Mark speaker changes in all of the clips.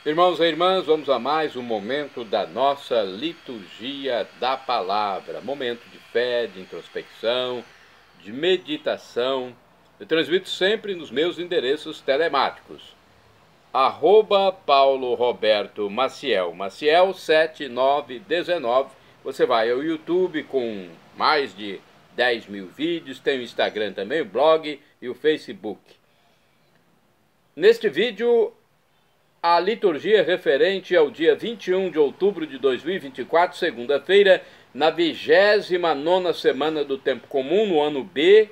Speaker 1: Irmãos e irmãs, vamos a mais um momento da nossa liturgia da palavra, momento de fé, de introspecção, de meditação. Eu transmito sempre nos meus endereços telemáticos. @Paulo Roberto Maciel, Maciel 7919. Você vai ao YouTube com mais de 10 mil vídeos, tem o Instagram também, o blog e o Facebook. Neste vídeo, a liturgia referente ao dia 21 de outubro de 2024, segunda-feira, na 29ª semana do Tempo Comum, no ano B,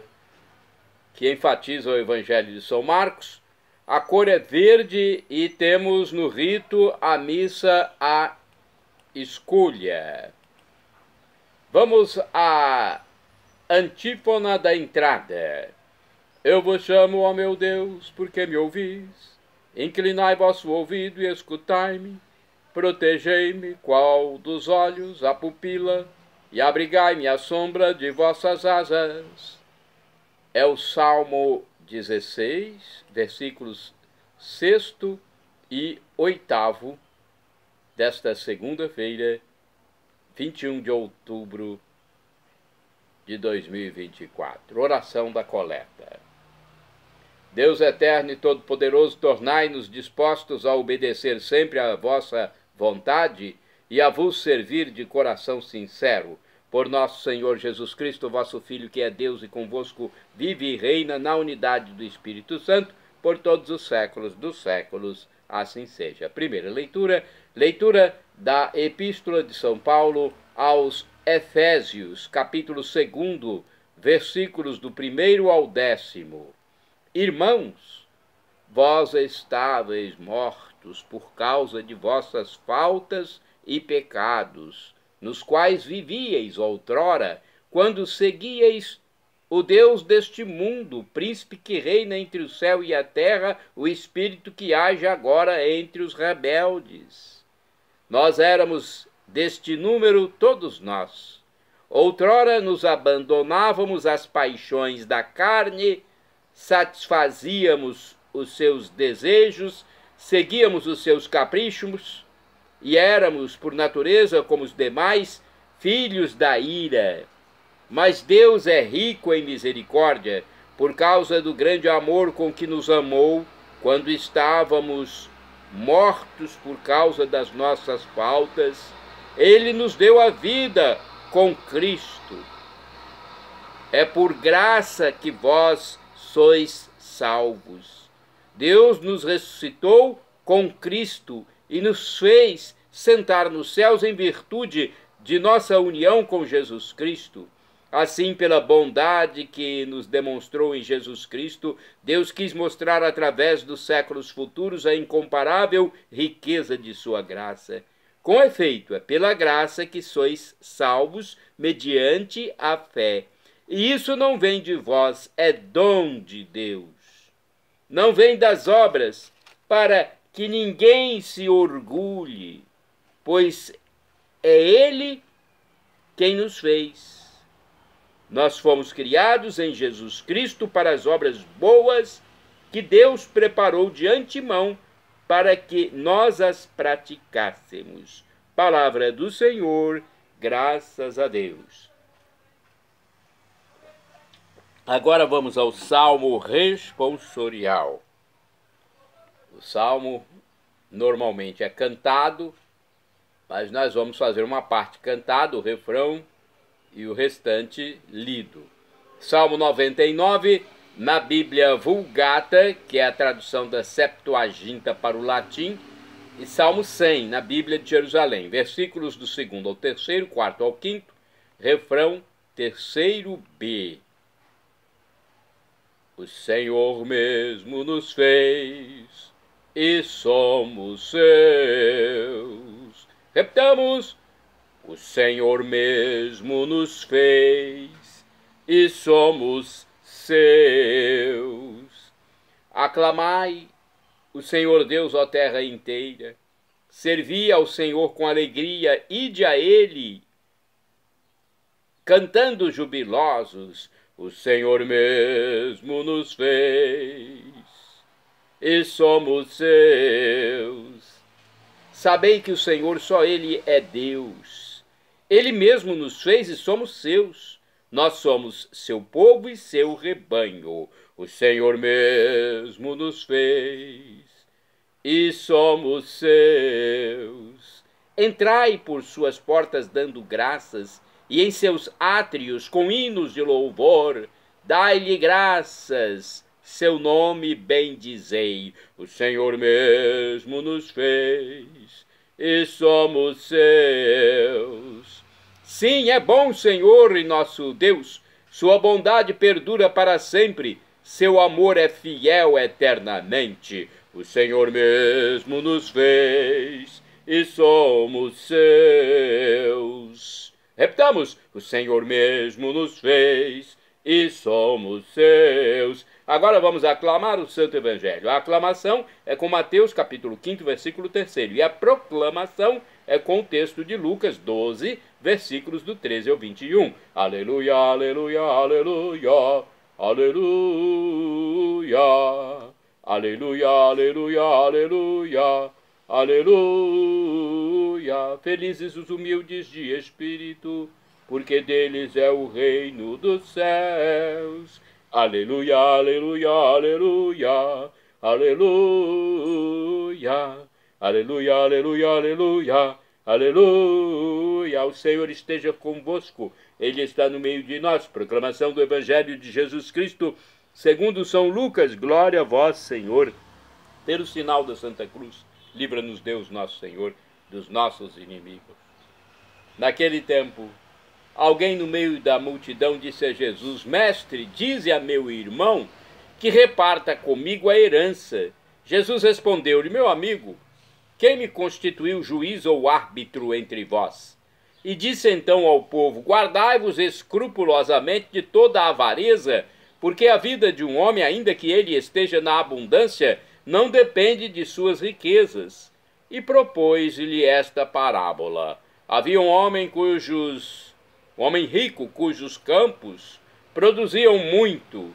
Speaker 1: que enfatiza o Evangelho de São Marcos. A cor é verde e temos no rito a missa à escolha. Vamos à antífona da entrada. Eu vos chamo, ó meu Deus, porque me ouvis. Inclinai vosso ouvido e escutai-me. Protegei-me, qual dos olhos a pupila, e abrigai-me à sombra de vossas asas. É o Salmo 16, versículos 6º e 8º desta segunda-feira, 21 de outubro de 2024. Oração da coleta. Deus eterno e todo-poderoso, tornai-nos dispostos a obedecer sempre à vossa vontade e a vos servir de coração sincero. Por nosso Senhor Jesus Cristo, vosso Filho, que é Deus e convosco vive e reina na unidade do Espírito Santo, por todos os séculos dos séculos. Assim seja. Primeira leitura, leitura da Epístola de São Paulo aos Efésios, capítulo 2, versículos do 1º ao 10º. Irmãos, vós estáveis mortos por causa de vossas faltas e pecados, nos quais vivíeis outrora, quando seguíeis o Deus deste mundo, príncipe que reina entre o céu e a terra, o espírito que age agora entre os rebeldes. Nós éramos deste número todos nós. Outrora nos abandonávamos às paixões da carne, satisfazíamos os seus desejos, seguíamos os seus caprichos e éramos, por natureza, como os demais, filhos da ira. Mas Deus é rico em misericórdia, por causa do grande amor com que nos amou, quando estávamos mortos por causa das nossas faltas, Ele nos deu a vida com Cristo. É por graça que vós sois salvos. Deus nos ressuscitou com Cristo e nos fez sentar nos céus em virtude de nossa união com Jesus Cristo. Assim, pela bondade que nos demonstrou em Jesus Cristo, Deus quis mostrar através dos séculos futuros a incomparável riqueza de sua graça. Com efeito, é pela graça que sois salvos mediante a fé. E isso não vem de vós, é dom de Deus. Não vem das obras, para que ninguém se orgulhe, pois é Ele quem nos fez. Nós fomos criados em Jesus Cristo para as obras boas que Deus preparou de antemão para que nós as praticássemos. Palavra do Senhor, graças a Deus. Agora vamos ao Salmo responsorial. O Salmo normalmente é cantado, mas nós vamos fazer uma parte cantada, o refrão, e o restante lido. Salmo 99, na Bíblia Vulgata, que é a tradução da Septuaginta para o latim, e Salmo 100, na Bíblia de Jerusalém, versículos do 2º ao 3º, 4º ao 5º, refrão 3º B. O Senhor mesmo nos fez e somos seus. Repetamos. O Senhor mesmo nos fez e somos seus. Aclamai o Senhor Deus, ó terra inteira. Servi ao Senhor com alegria, ide a Ele, cantando jubilosos. O Senhor mesmo nos fez e somos seus. Sabei que o Senhor, só Ele é Deus. Ele mesmo nos fez e somos seus. Nós somos seu povo e seu rebanho. O Senhor mesmo nos fez e somos seus. Entrai por suas portas dando graças, e em seus átrios com hinos de louvor. Dai-lhe graças, seu nome bendizei. O Senhor mesmo nos fez e somos seus. Sim, é bom, Senhor e nosso Deus, sua bondade perdura para sempre, seu amor é fiel eternamente. O Senhor mesmo nos fez e somos seus. Repitamos: o Senhor mesmo nos fez e somos seus. Agora vamos aclamar o Santo Evangelho. A aclamação é com Mateus capítulo 5, versículo 3º, e a proclamação é com o texto de Lucas 12, versículos do 13 ao 21. Aleluia, aleluia, aleluia, aleluia. Aleluia, aleluia, aleluia, aleluia. Felizes os humildes de espírito, porque deles é o reino dos céus. Aleluia, aleluia, aleluia, aleluia. Aleluia, aleluia, aleluia, aleluia. O Senhor esteja convosco, Ele está no meio de nós. Proclamação do Evangelho de Jesus Cristo segundo São Lucas. Glória a vós, Senhor. Pelo sinal da Santa Cruz, livra-nos Deus nosso Senhor dos nossos inimigos. Naquele tempo, alguém no meio da multidão disse a Jesus: Mestre, dize a meu irmão que reparta comigo a herança. Jesus respondeu-lhe: Meu amigo, quem me constituiu juiz ou árbitro entre vós? E disse então ao povo: Guardai-vos escrupulosamente de toda a avareza, porque a vida de um homem, ainda que ele esteja na abundância, não depende de suas riquezas. E propôs-lhe esta parábola. Havia um homem rico, cujos campos produziam muito,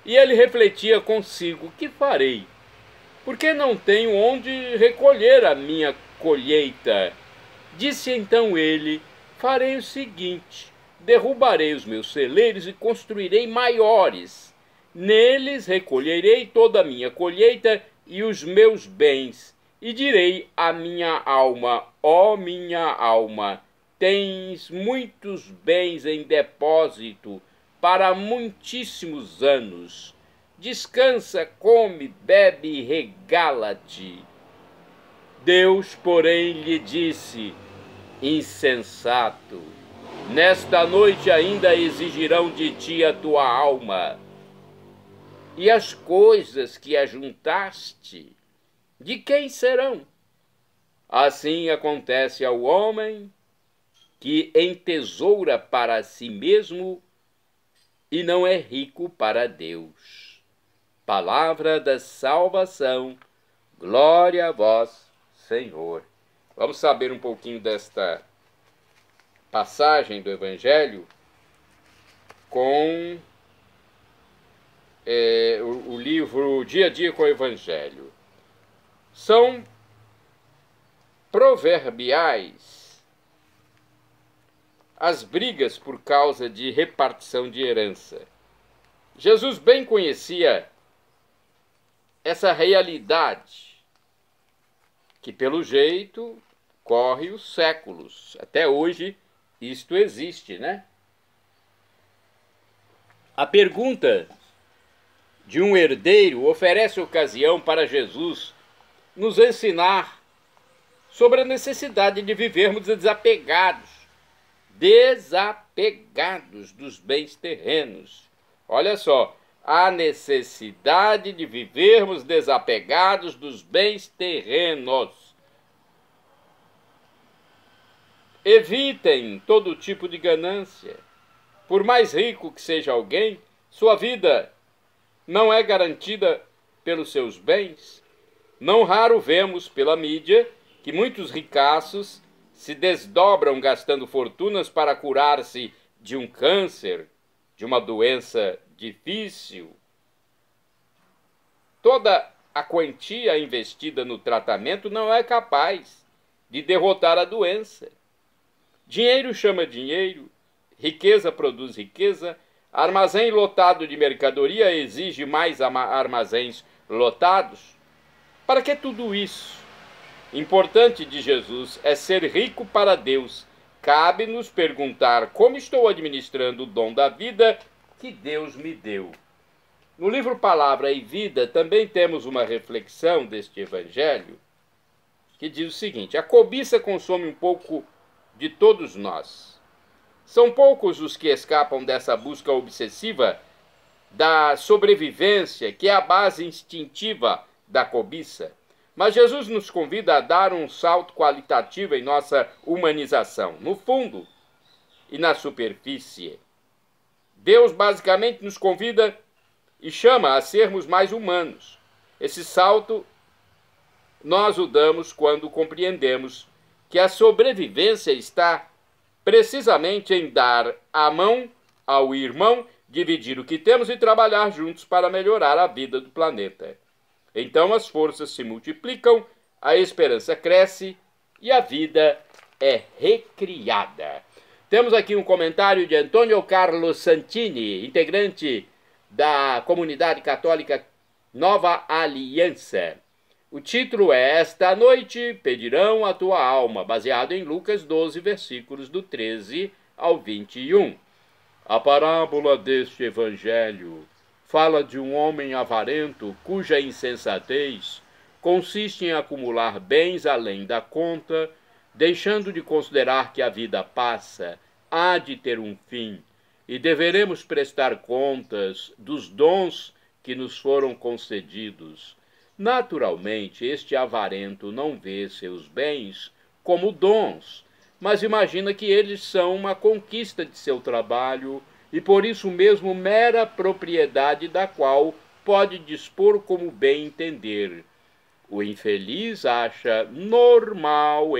Speaker 1: e ele refletia consigo: que farei? Porque não tenho onde recolher a minha colheita. Disse então ele: farei o seguinte: derrubarei os meus celeiros e construirei maiores. Neles recolherei toda a minha colheita e os meus bens. E direi à minha alma: ó minha alma, tens muitos bens em depósito para muitíssimos anos. Descansa, come, bebe e regala-te. Deus, porém, lhe disse: insensato, nesta noite ainda exigirão de ti a tua alma. E as coisas que ajuntaste, de quem serão? Assim acontece ao homem que entesoura para si mesmo e não é rico para Deus. Palavra da salvação. Glória a vós, Senhor. Vamos saber um pouquinho desta passagem do Evangelho com o livro Dia a Dia com o Evangelho. São proverbiais as brigas por causa de repartição de herança. Jesus bem conhecia essa realidade que, pelo jeito, corre os séculos. Até hoje isto existe, né? A pergunta de um herdeiro oferece ocasião para Jesus nos ensinar sobre a necessidade de vivermos desapegados dos bens terrenos. Olha só, a necessidade de vivermos desapegados dos bens terrenos. Evitem todo tipo de ganância. Por mais rico que seja alguém, sua vida não é garantida pelos seus bens. Não raro vemos pela mídia que muitos ricaços se desdobram gastando fortunas para curar-se de um câncer, de uma doença difícil. Toda a quantia investida no tratamento não é capaz de derrotar a doença. Dinheiro chama dinheiro, riqueza produz riqueza, armazém lotado de mercadoria exige mais armazéns lotados. Para que tudo isso? Importante de Jesus é ser rico para Deus. Cabe-nos perguntar como estou administrando o dom da vida que Deus me deu. No livro Palavra e Vida também temos uma reflexão deste evangelho que diz o seguinte: a cobiça consome um pouco de todos nós. São poucos os que escapam dessa busca obsessiva da sobrevivência, que é a base instintiva da cobiça. Mas Jesus nos convida a dar um salto qualitativo em nossa humanização, no fundo e na superfície. Deus basicamente nos convida e chama a sermos mais humanos. Esse salto nós o damos quando compreendemos que a sobrevivência está precisamente em dar a mão ao irmão, dividir o que temos e trabalhar juntos para melhorar a vida do planeta. Então as forças se multiplicam, a esperança cresce e a vida é recriada. Temos aqui um comentário de Antônio Carlos Santini, integrante da comunidade católica Nova Aliança. O título é Esta noite pedirão a tua alma, baseado em Lucas 12, versículos do 13 ao 21. A parábola deste evangelho fala de um homem avarento cuja insensatez consiste em acumular bens além da conta, deixando de considerar que a vida passa, há de ter um fim, e deveremos prestar contas dos dons que nos foram concedidos. Naturalmente, este avarento não vê seus bens como dons, mas imagina que eles são uma conquista de seu trabalho e por isso mesmo mera propriedade da qual pode dispor como bem entender. O infeliz acha normal,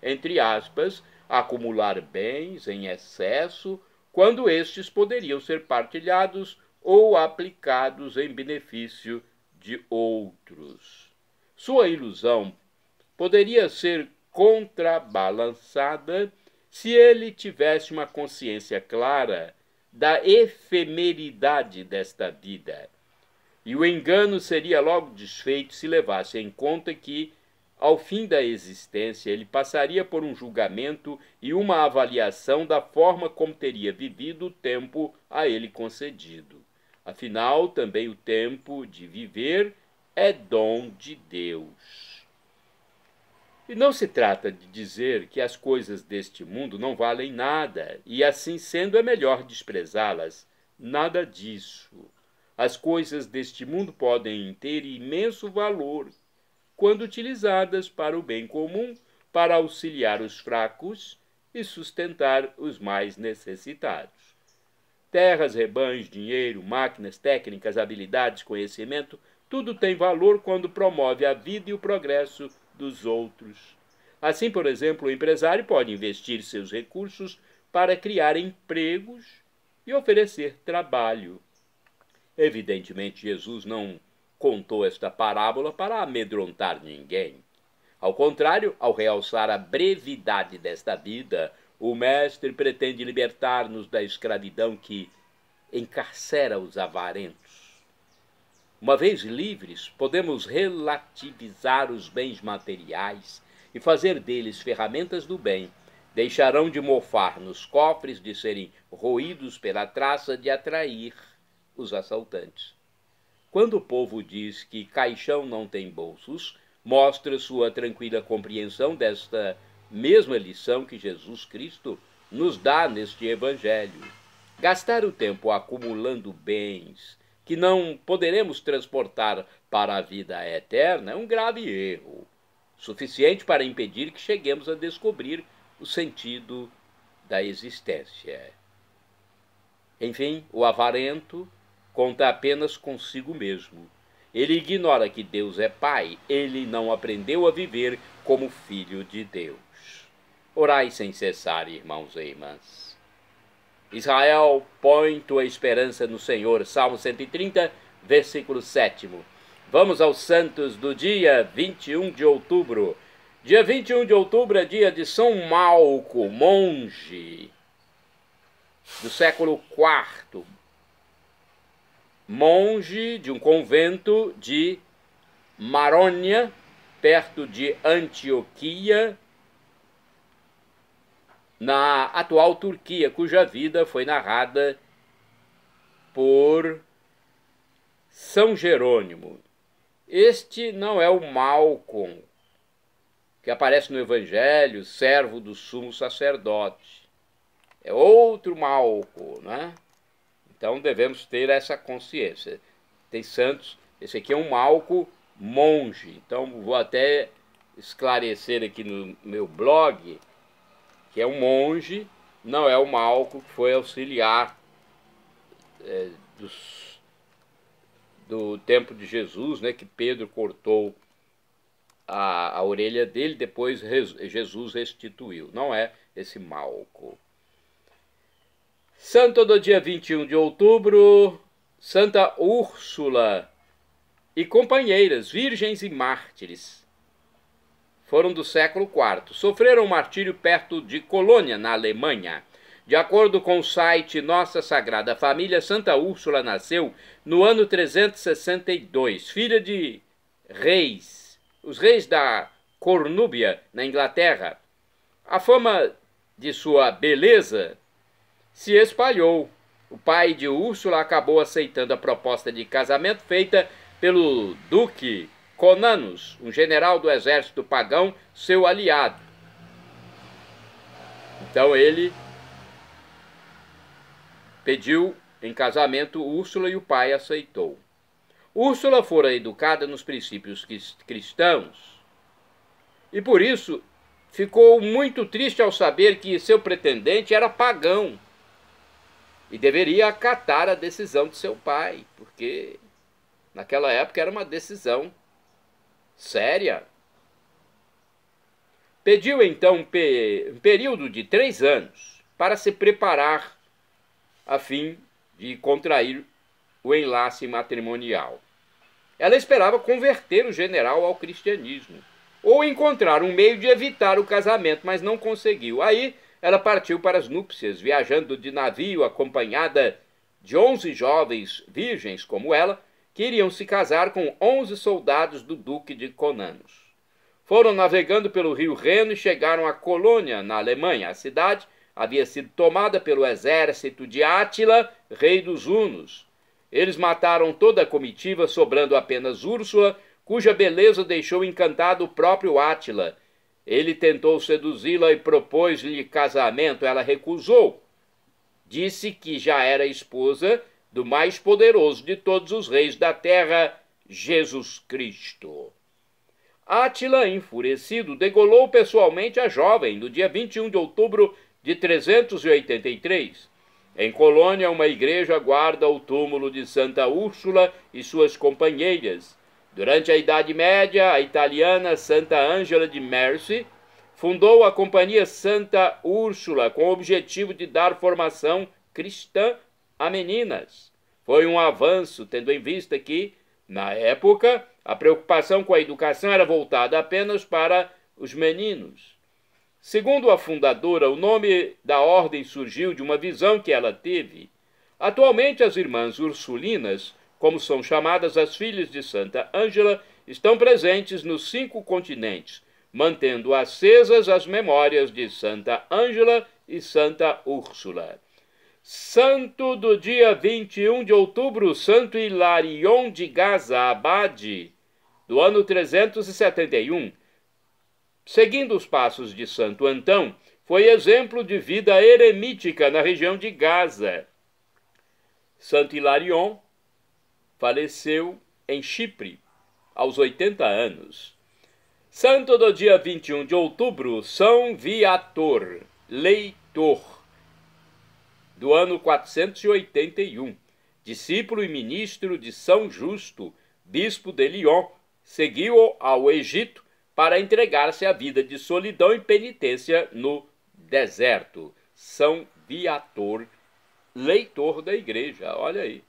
Speaker 1: entre aspas, acumular bens em excesso, quando estes poderiam ser partilhados ou aplicados em benefício de outros. Sua ilusão poderia ser contrabalançada se ele tivesse uma consciência clara da efemeridade desta vida. E o engano seria logo desfeito se levasse em conta que, ao fim da existência, ele passaria por um julgamento e uma avaliação da forma como teria vivido o tempo a ele concedido. Afinal, também o tempo de viver é dom de Deus. E não se trata de dizer que as coisas deste mundo não valem nada, e assim sendo é melhor desprezá-las. Nada disso. As coisas deste mundo podem ter imenso valor, quando utilizadas para o bem comum, para auxiliar os fracos e sustentar os mais necessitados. Terras, rebanhos, dinheiro, máquinas, técnicas, habilidades, conhecimento, tudo tem valor quando promove a vida e o progresso dos outros. Assim, por exemplo, o empresário pode investir seus recursos para criar empregos e oferecer trabalho. Evidentemente, Jesus não contou esta parábola para amedrontar ninguém. Ao contrário, ao realçar a brevidade desta vida, o Mestre pretende libertar-nos da escravidão que encarcera os avarentos. Uma vez livres, podemos relativizar os bens materiais e fazer deles ferramentas do bem. Deixarão de mofar nos cofres, de serem roídos pela traça de atrair os assaltantes. Quando o povo diz que caixão não tem bolsos, mostra sua tranquila compreensão desta mesma lição que Jesus Cristo nos dá neste Evangelho. Gastar o tempo acumulando bens que não poderemos transportar para a vida eterna é um grave erro, suficiente para impedir que cheguemos a descobrir o sentido da existência. Enfim, o avarento conta apenas consigo mesmo. Ele ignora que Deus é Pai, ele não aprendeu a viver como filho de Deus. Orai sem cessar, irmãos e irmãs. Israel, põe tua esperança no Senhor. Salmo 130, versículo 7. Vamos aos santos do dia 21 de outubro. Dia 21 de outubro é dia de São Malco, monge do século IV, monge de um convento de Marônia, perto de Antioquia, na atual Turquia, cuja vida foi narrada por São Jerônimo. Este não é o Malco que aparece no Evangelho, servo do sumo sacerdote. É outro Malco, né? Então devemos ter essa consciência. Tem santos, esse aqui é um Malco monge. Então vou até esclarecer aqui no meu blog que é um monge, não é o Malco que foi auxiliar do tempo de Jesus, né, que Pedro cortou a orelha dele, depois Jesus restituiu. Não é esse Malco. Santo do dia 21 de outubro, Santa Úrsula e companheiras, virgens e mártires. Foram do século IV. Sofreram martírio perto de Colônia, na Alemanha. De acordo com o site Nossa Sagrada Família, Santa Úrsula nasceu no ano 362, filha de reis, os reis da Cornúbia, na Inglaterra. A fama de sua beleza se espalhou. O pai de Úrsula acabou aceitando a proposta de casamento feita pelo duque Conanus, um general do exército pagão, seu aliado. Então ele pediu em casamento Úrsula e o pai aceitou. Úrsula fora educada nos princípios cristãos e por isso ficou muito triste ao saber que seu pretendente era pagão e deveria acatar a decisão de seu pai, porque naquela época era uma decisão séria. Pediu então um período de 3 anos para se preparar a fim de contrair o enlace matrimonial. Ela esperava converter o general ao cristianismo ou encontrar um meio de evitar o casamento, mas não conseguiu. Aí ela partiu para as núpcias, viajando de navio acompanhada de 11 jovens virgens como ela, que iriam se casar com 11 soldados do duque de Conanus. Foram navegando pelo rio Reno e chegaram a Colônia, na Alemanha. A cidade havia sido tomada pelo exército de Átila, rei dos hunos. Eles mataram toda a comitiva, sobrando apenas Úrsula, cuja beleza deixou encantado o próprio Átila. Ele tentou seduzi-la e propôs-lhe casamento. Ela recusou. Disse que já era esposa do mais poderoso de todos os reis da terra, Jesus Cristo. Átila, enfurecido, degolou pessoalmente a jovem no dia 21 de outubro de 383. Em Colônia, uma igreja guarda o túmulo de Santa Úrsula e suas companheiras. Durante a Idade Média, a italiana Santa Ângela de Mercy fundou a Companhia Santa Úrsula com o objetivo de dar formação cristã a meninas. Foi um avanço, tendo em vista que, na época, a preocupação com a educação era voltada apenas para os meninos. Segundo a fundadora, o nome da ordem surgiu de uma visão que ela teve. Atualmente, as irmãs ursulinas, como são chamadas as filhas de Santa Ângela, estão presentes nos 5 continentes, mantendo acesas as memórias de Santa Ângela e Santa Úrsula. Santo do dia 21 de outubro, Santo Hilarion de Gaza, abade, do ano 371. Seguindo os passos de Santo Antão, foi exemplo de vida eremítica na região de Gaza. Santo Hilarion faleceu em Chipre, aos 80 anos. Santo do dia 21 de outubro, São Viator, leitor, do ano 481, discípulo e ministro de São Justo, bispo de Lyon, seguiu ao Egito para entregar-se à vida de solidão e penitência no deserto. São Viator, leitor da igreja, olha aí.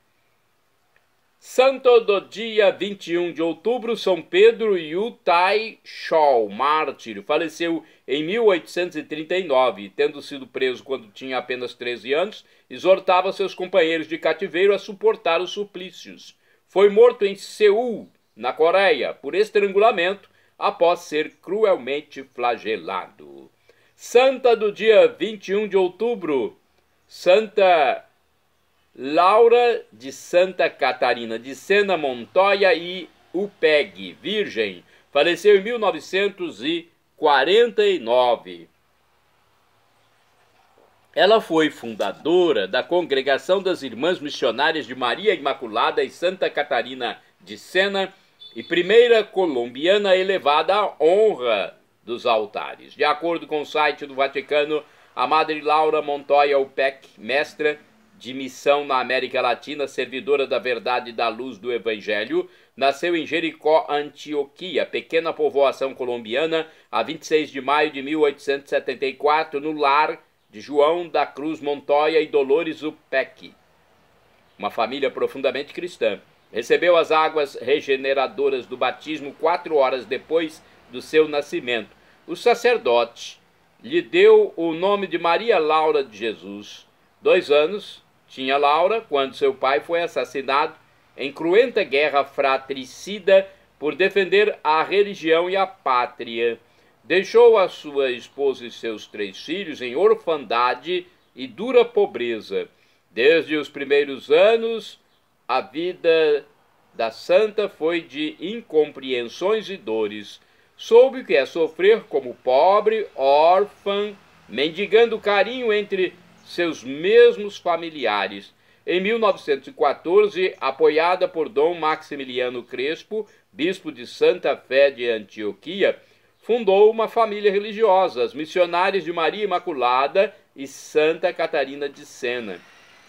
Speaker 1: Santo do dia 21 de outubro, São Pedro Yu Tai Chol, mártir, faleceu em 1839, tendo sido preso quando tinha apenas 13 anos, exortava seus companheiros de cativeiro a suportar os suplícios. Foi morto em Seul, na Coreia, por estrangulamento, após ser cruelmente flagelado. Santa do dia 21 de outubro, Santa Laura de Santa Catarina de Sena, Montoya e Upeg, virgem, faleceu em 1949. Ela foi fundadora da Congregação das Irmãs Missionárias de Maria Imaculada e Santa Catarina de Sena e primeira colombiana elevada à honra dos altares. De acordo com o site do Vaticano, a Madre Laura Montoya Upeg, mestra de missão na América Latina, servidora da verdade e da luz do Evangelho, nasceu em Jericó, Antioquia, pequena povoação colombiana, a 26 de maio de 1874, no lar de João da Cruz Montoya e Dolores Upeg, uma família profundamente cristã. Recebeu as águas regeneradoras do batismo 4 horas depois do seu nascimento. O sacerdote lhe deu o nome de Maria Laura de Jesus. 2 anos tinha Laura quando seu pai foi assassinado em cruenta guerra fratricida por defender a religião e a pátria. Deixou a sua esposa e seus 3 filhos em orfandade e dura pobreza. Desde os primeiros anos, a vida da santa foi de incompreensões e dores. Soube o que é sofrer como pobre, órfã, mendigando carinho entre seus mesmos familiares. Em 1914, apoiada por Dom Maximiliano Crespo, bispo de Santa Fé de Antioquia, fundou uma família religiosa, as Missionárias de Maria Imaculada e Santa Catarina de Sena.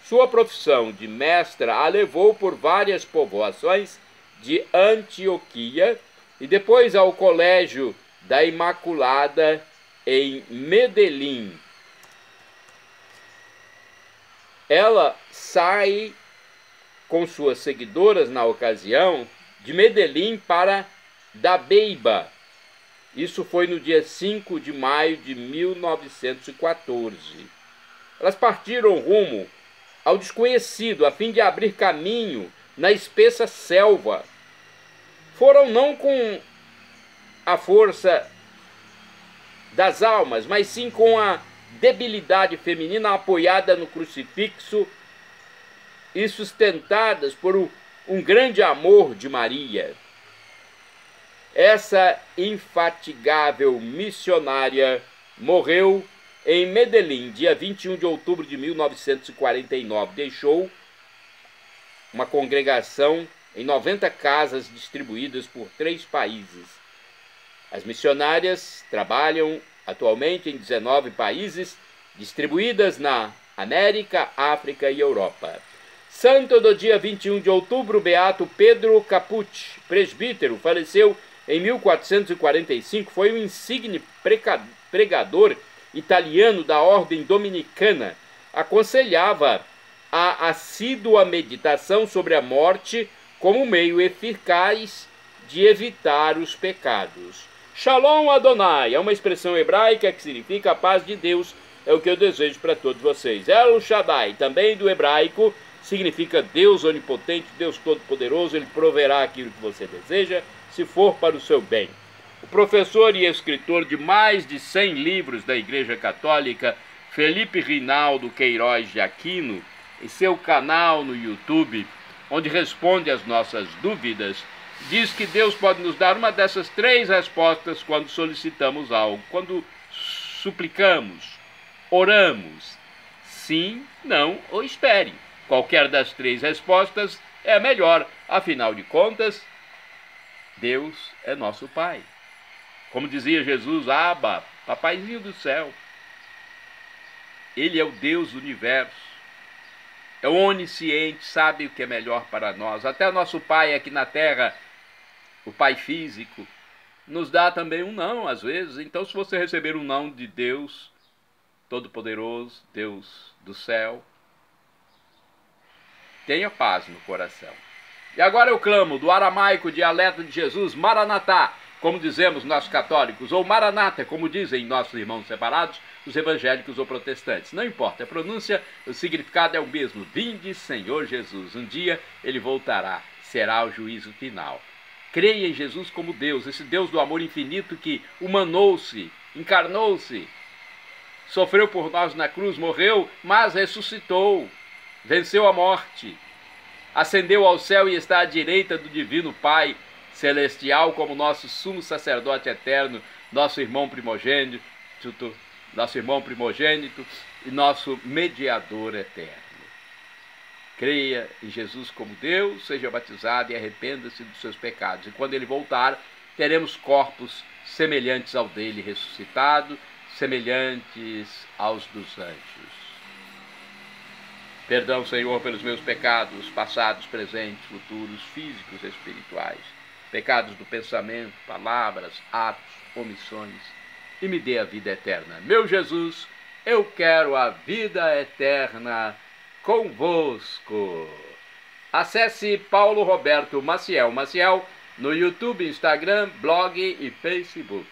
Speaker 1: Sua profissão de mestra a levou por várias povoações de Antioquia e depois ao Colégio da Imaculada em Medellín. Ela sai com suas seguidoras na ocasião de Medellín para Dabeiba. Isso foi no dia 5 de maio de 1914. Elas partiram rumo ao desconhecido a fim de abrir caminho na espessa selva. Foram não com a força das almas, mas sim com a debilidade feminina apoiada no crucifixo e sustentadas por um grande amor de Maria. Essa infatigável missionária morreu em Medellín, dia 21 de outubro de 1949. Deixou uma congregação em 90 casas distribuídas por 3 países. As missionárias trabalham atualmente em 19 países, distribuídas na América, África e Europa. Santo do dia 21 de outubro, Beato Pedro Capucci, presbítero, faleceu em 1445, foi um insigne pregador italiano da ordem dominicana. Aconselhava a assídua meditação sobre a morte como meio eficaz de evitar os pecados. Shalom Adonai é uma expressão hebraica que significa a paz de Deus, é o que eu desejo para todos vocês. El Shaddai, também do hebraico, significa Deus onipotente, Deus todo-poderoso, Ele proverá aquilo que você deseja, se for para o seu bem. O professor e escritor de mais de 100 livros da Igreja Católica, Felipe Rinaldo Queiroz de Aquino, em seu canal no YouTube, onde responde às nossas dúvidas, diz que Deus pode nos dar uma dessas 3 respostas quando solicitamos algo, quando suplicamos, oramos, sim, não ou espere. Qualquer das 3 respostas é a melhor, afinal de contas, Deus é nosso Pai. Como dizia Jesus, Abba, papaizinho do céu. Ele é o Deus do universo. É onisciente, sabe o que é melhor para nós. Até o nosso Pai aqui na Terra, o Pai físico, nos dá também um não, às vezes. Então, se você receber um não de Deus Todo-Poderoso, Deus do céu, tenha paz no coração. E agora eu clamo do aramaico dialeto de Jesus, Maranatá, como dizemos nós católicos, ou Maranata, como dizem nossos irmãos separados, os evangélicos ou protestantes. Não importa a pronúncia, o significado é o mesmo. Vinde, Senhor Jesus. Um dia ele voltará, será o juízo final. Creia em Jesus como Deus, esse Deus do amor infinito que humanou-se, encarnou-se, sofreu por nós na cruz, morreu, mas ressuscitou, venceu a morte, ascendeu ao céu e está à direita do divino Pai celestial como nosso sumo sacerdote eterno, nosso irmão primogênito e nosso mediador eterno. Creia em Jesus como Deus, seja batizado e arrependa-se dos seus pecados. E quando ele voltar, teremos corpos semelhantes ao dele ressuscitado, semelhantes aos dos anjos. Perdão, Senhor, pelos meus pecados, passados, presentes, futuros, físicos e espirituais, pecados do pensamento, palavras, atos, omissões, e me dê a vida eterna. Meu Jesus, eu quero a vida eterna convosco. Acesse Paulo Roberto Maciel no YouTube, Instagram, blog e Facebook.